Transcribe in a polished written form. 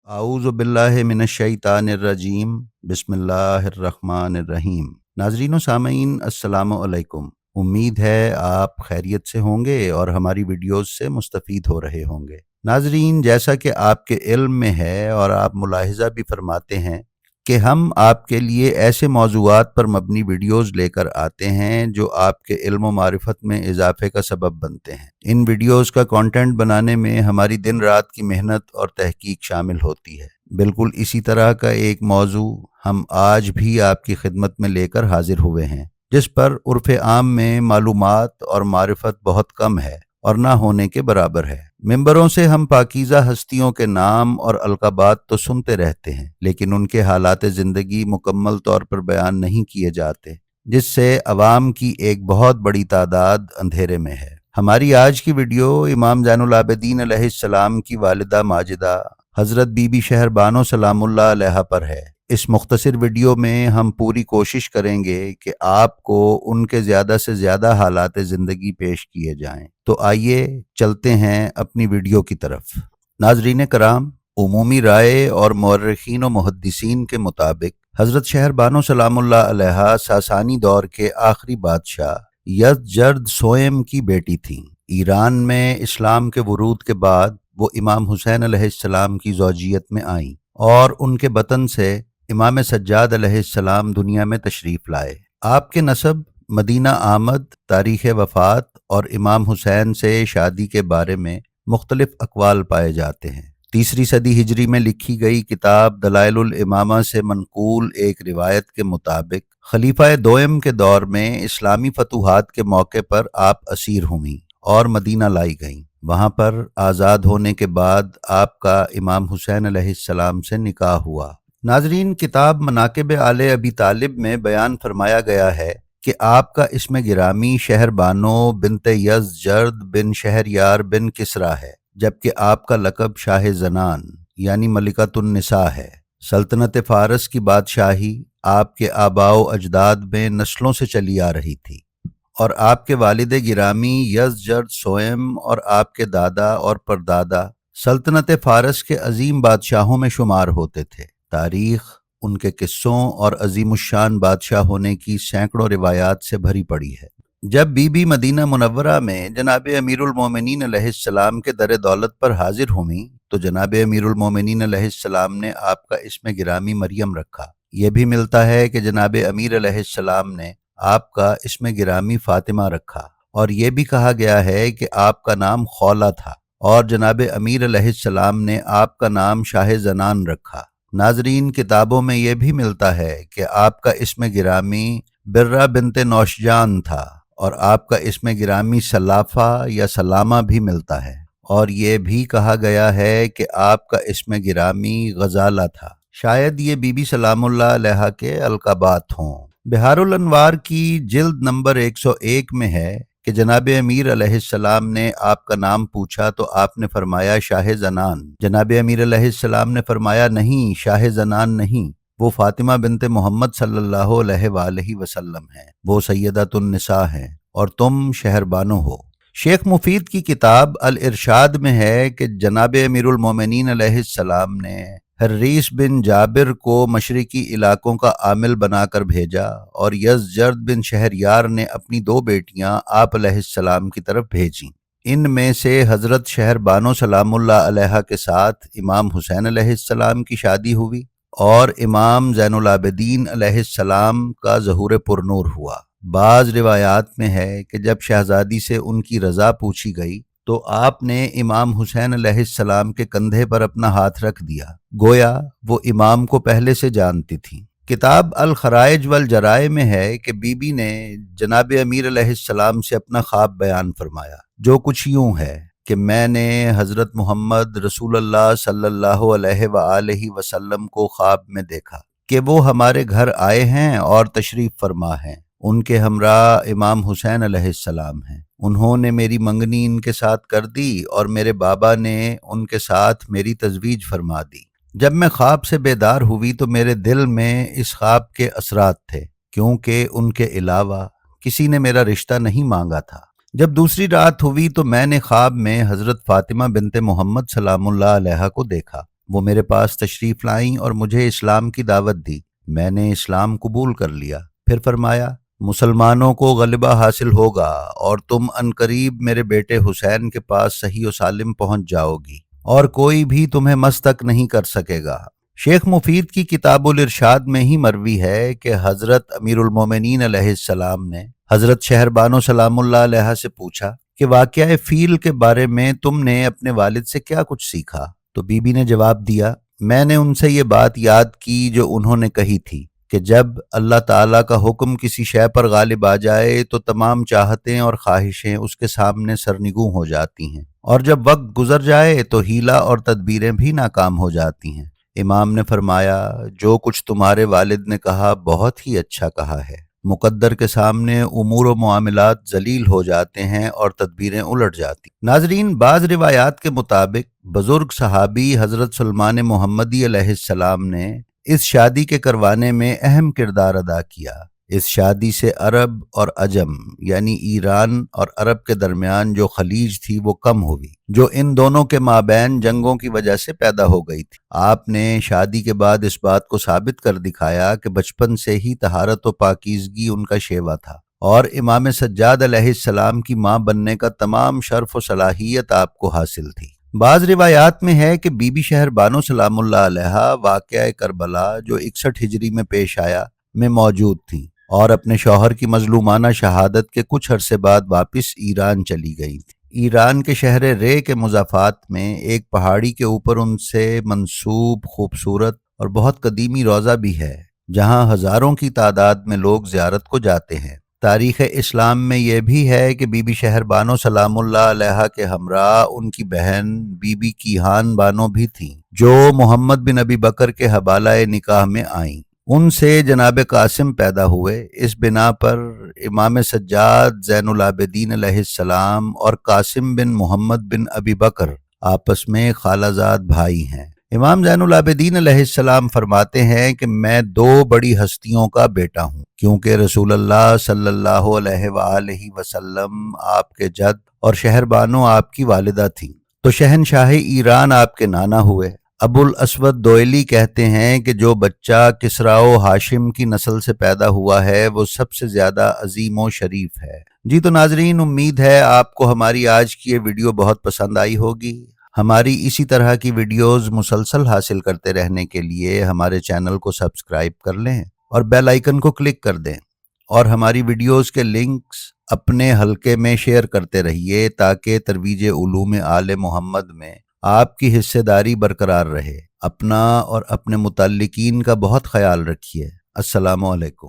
आऊज़ु बिल्लाहि मिनश्शैतानिर्रजीम बिस्मिल्लाहिर्रहमानिर्रहीम। नाज़रीन व सामईन अस्सलामु अलैकुम। उम्मीद है आप खैरियत से होंगे और हमारी वीडियोस से मुस्तफ़ीद हो रहे होंगे। नाज़रीन, जैसा कि आपके इल्म में है और आप मुलाहिज़ा भी फरमाते हैं कि हम आपके लिए ऐसे मौज़ूआत पर मबनी वीडियोस लेकर आते हैं जो आपके इल्म व मारिफत में इजाफे का सबब बनते हैं। इन वीडियोस का कंटेंट बनाने में हमारी दिन रात की मेहनत और तहकीक शामिल होती है। बिल्कुल इसी तरह का एक मौजू हम आज भी आपकी खिदमत में लेकर हाजिर हुए हैं, जिस पर उर्फ़ आम में मालूमात और मारिफत बहुत कम है और ना होने के बराबर है। मिंबरों से हम पाकीज़ा हस्तियों के नाम और अलक़ाबात तो सुनते रहते हैं, लेकिन उनके हालात ज़िंदगी मुकम्मल तौर पर बयान नहीं किए जाते, जिससे अवाम की एक बहुत बड़ी तादाद अंधेरे में है। हमारी आज की वीडियो इमाम ज़ैनुल आबिदीन अलैहिस्सलाम की वालिदा माजिदा हज़रत बीबी शहर बानो सलामुल्लाह अलैहा पर है। इस मुख्तसर वीडियो में हम पूरी कोशिश करेंगे कि आपको उनके ज़्यादा से ज़्यादा हालात ज़िंदगी पेश किए जाएं। तो आइए चलते हैं अपनी वीडियो की तरफ। नाज़रीन कराम, उमूमी राय और मुअर्रिखीन व मुहद्दिसीन के मुताबिक हज़रत शहर बानो सलामुल्लाह अलैहा सासानी दौर के आखिरी बादशाह यज़जर्द सोएम की बेटी थीं। ईरान में इस्लाम के वरूद के बाद वो इमाम हुसैन अलैहिस्सलाम की ज़ौजियत में आईं और उनके बतन से इमाम सज्जाद अलैहिस्सलाम दुनिया में तशरीफ़ लाए। आपके नसब, मदीना आमद, तारीख़ वफ़ात और इमाम हुसैन से शादी के बारे में मुख्तलिफ अक़वाल पाए जाते हैं। 3री सदी हिजरी में लिखी गई किताब दलाइलुल इमामा से मनकूल एक रिवायत के मुताबिक खलीफा दोयम के दौर में इस्लामी फतूहात के मौके पर आप असीर हुईं और मदीना लाई गईं। वहाँ पर आज़ाद होने के बाद आपका इमाम हुसैन अलैहिस्सलाम से निकाह हुआ। नाज़रीन, किताब मनाक़िब आले अबी तालिब में बयान फरमाया गया है कि आपका इसमें गिरामी शहर बानो बिनते यज़जर्द बिन शहरयार बिन किसरा है, जबकि आपका लक़ब शाह ज़नान यानी मलिकतुन्निसा है। सल्तनत फ़ारस की बादशाही आपके आबाओ अजदाद में नस्लों से चली आ रही थी और आपके वालिद गिरामी यज़जर्द सोएम और आपके दादा और परदादा सल्तनत फ़ारस के अजीम बादशाहों में शुमार होते थे। तारीख़ उनके किस्सों और अजीमुश्शान बादशाह होने की सैकड़ों रिवायात से भरी पड़ी है। जब बीबी मदीना मुनव्वरा में जनाब अमीरुल मोमिनीन अलैहिस्सलाम के दर दौलत पर हाजिर हुई तो जनाब अमीरुल मोमिनीन अलैहिस्सलाम ने आपका इसमें गिरामी मरियम रखा। यह भी मिलता है कि जनाब अमीर अलैहिस्सलाम ने आपका इसमें गिरामी फातिमा रखा और यह भी कहा गया है कि आपका नाम खौला था और जनाब अमीर अलैहिस्सलाम ने आपका नाम शाह ज़नान रखा। नाजरीन, किताबों में यह भी मिलता है कि आपका इसमें गिरामी बिर्रा बिनते नौशजान था और आपका इसमें गिरामी सलाफा या सलामा भी मिलता है और यह भी कहा गया है कि आपका इसमें गिरामी गजाला था। शायद ये बीबी सलामुल्लाह अलैहा के अलकाबात हों। बिहारुल अनवार की जिल्द नंबर 101 में है कि जनाब अमीर अलैहिस्सलाम ने आपका नाम पूछा तो आपने फरमाया शाह ज़नान। जनाब अमीर अलैहिस्सलाम ने फरमाया नहीं, शाह ज़नान नहीं, वो फातिमा बिनते मोहम्मद सल्लल्लाहु अलैहि वसल्लम हैं, वो सैयदतुन्निसा हैं और तुम शहरबानो हो। शेख मुफीद की किताब अल इरशाद में है कि जनाब अमीरुल मोमिनीन अलैहिस्सलाम ने हर्रीस बिन जाबिर को मशरिकी इलाकों का आमिल बनाकर भेजा और यज़जर्द बिन शहरयार ने अपनी 2 बेटियां आप अलैहिस्सलाम की तरफ भेजीं। इनमें से हज़रत शहर बानो सलामुल्लाह अलैहा के साथ इमाम हुसैन अलैहिस्सलाम की शादी हुई और इमाम ज़ैनुल आबिदीन अलैहिस्सलाम का ज़हूर पुरनूर हुआ। बाज़ रिवायात में है कि जब शहजादी से उनकी रज़ा पूछी गई तो आपने इमाम हुसैन अलैहिस्सलाम के कंधे पर अपना हाथ रख दिया, गोया वो इमाम को पहले से जानती थी। किताब अल खराइज वल जराए में है कि बीबी ने जनाब अमीर अलैहिस्सलाम से अपना ख्वाब बयान फरमाया, जो कुछ यूं है कि मैंने हज़रत मोहम्मद रसूलुल्लाह सल्लल्लाहु अलैहि वसल्लम को ख्वाब में देखा कि वो हमारे घर आए हैं और तशरीफ़ फरमा हैं। उनके हमरा इमाम हुसैन अलैहिस्सलाम हैं। उन्होंने मेरी मंगनी इनके साथ कर दी और मेरे बाबा ने उनके साथ मेरी तजवीज फरमा दी। जब मैं ख्वाब से बेदार हुई तो मेरे दिल में इस ख्वाब के असरात थे, क्योंकि उनके अलावा किसी ने मेरा रिश्ता नहीं मांगा था। जब दूसरी रात हुई तो मैंने ख्वाब में हज़रत फातिमा बिनते मोहम्मद सलामुल्लाह अलैहा को देखा। وہ میرے پاس تشریف لائیں اور مجھے اسلام کی دعوت دی۔ میں نے اسلام قبول کر لیا۔ پھر فرمایا، مسلمانوں کو غلبہ حاصل ہوگا اور تم عنقریب میرے بیٹے حسین کے پاس صحیح و سالم پہنچ جاؤ گی اور کوئی بھی تمہیں مس تک نہیں کر سکے گا۔ شیخ مفید کی کتاب الارشاد میں ہی مروی ہے کہ حضرت امیر المومنین علیہ السلام نے حضرت شہربانو سلام اللہ علیہ سے پوچھا کہ واقعہ فیل کے بارے میں تم نے اپنے والد سے کیا کچھ سیکھا؟ تو بی بی نے جواب دیا، میں نے ان سے یہ بات یاد کی جو انہوں نے کہی تھی کہ جب اللہ تعالیٰ کا حکم کسی شے پر غالب آ جائے تو تمام چاہتیں اور خواہشیں اس کے سامنے سرنگوں ہو جاتی ہیں، اور جب وقت گزر جائے تو حیلہ اور تدبیریں بھی ناکام ہو جاتی ہیں۔ امام نے فرمایا، جو کچھ تمہارے والد نے کہا بہت ہی اچھا کہا ہے۔ مقدر کے سامنے امور و معاملات ذلیل ہو جاتے ہیں اور تدبیریں الٹ جاتی۔ ناظرین، بعض روایات کے مطابق بزرگ صحابی حضرت سلمان محمدی علیہ السلام نے اس شادی کے کروانے میں اہم کردار ادا کیا۔ اس شادی سے عرب اور عجم یعنی ایران اور عرب کے درمیان جو خلیج تھی وہ کم ہوئی، جو ان دونوں کے مابین جنگوں کی وجہ سے پیدا ہو گئی تھی۔ آپ نے شادی کے بعد اس بات کو ثابت کر دکھایا کہ بچپن سے ہی طہارت و پاکیزگی ان کا شیوا تھا، اور امام سجاد علیہ السلام کی ماں بننے کا تمام شرف و صلاحیت آپ کو حاصل تھی۔ بعض روایات میں ہے کہ بی بی شہربانو سلام اللہ علیہ واقعہ کربلا جو 61 ہجری میں پیش آیا میں موجود تھیں اور اپنے شوہر کی مظلومانہ شہادت کے کچھ عرصے بعد واپس ایران چلی گئی تھی۔ ایران کے شہر رے کے مضافات میں ایک پہاڑی کے اوپر ان سے منسوب خوبصورت اور بہت قدیمی روضہ بھی ہے، جہاں ہزاروں کی تعداد میں لوگ زیارت کو جاتے ہیں۔ تاریخ اسلام میں یہ بھی ہے کہ بی بی شہربانو سلام اللہ علیہ کے ہمراہ ان کی بہن بی بی کیہان بانو بھی تھیں، جو محمد بن ابی بکر کے حبالہ نکاح میں آئیں۔ ان سے جناب قاسم پیدا ہوئے۔ اس بنا پر امام سجاد زین العابدین علیہ السلام اور قاسم بن محمد بن ابی بکر آپس میں خالہ زاد بھائی ہیں۔ امام زین العابدین علیہ السلام فرماتے ہیں کہ میں دو بڑی ہستیوں کا بیٹا ہوں، کیونکہ رسول اللہ صلی اللہ علیہ وآلہ وسلم آپ کے جد اور شہربانو آپ کی والدہ تھیں، تو شہنشاہ ایران آپ کے نانا ہوئے۔ ابو الاسود دوئلی کہتے ہیں کہ جو بچہ کسریٰ و ہاشم کی نسل سے پیدا ہوا ہے وہ سب سے زیادہ عظیم و شریف ہے۔ جی تو ناظرین، امید ہے آپ کو ہماری آج کی یہ ویڈیو بہت پسند آئی ہوگی۔ ہماری اسی طرح کی ویڈیوز مسلسل حاصل کرتے رہنے کے لیے ہمارے چینل کو سبسکرائب کر لیں اور بیل آئیکن کو کلک کر دیں، اور ہماری ویڈیوز کے لنکس اپنے حلقے میں شیئر کرتے رہیے تاکہ ترویج علوم آل محمد میں آپ کی حصہ داری برقرار رہے۔ اپنا اور اپنے متعلقین کا بہت خیال رکھیے۔ السلام علیکم۔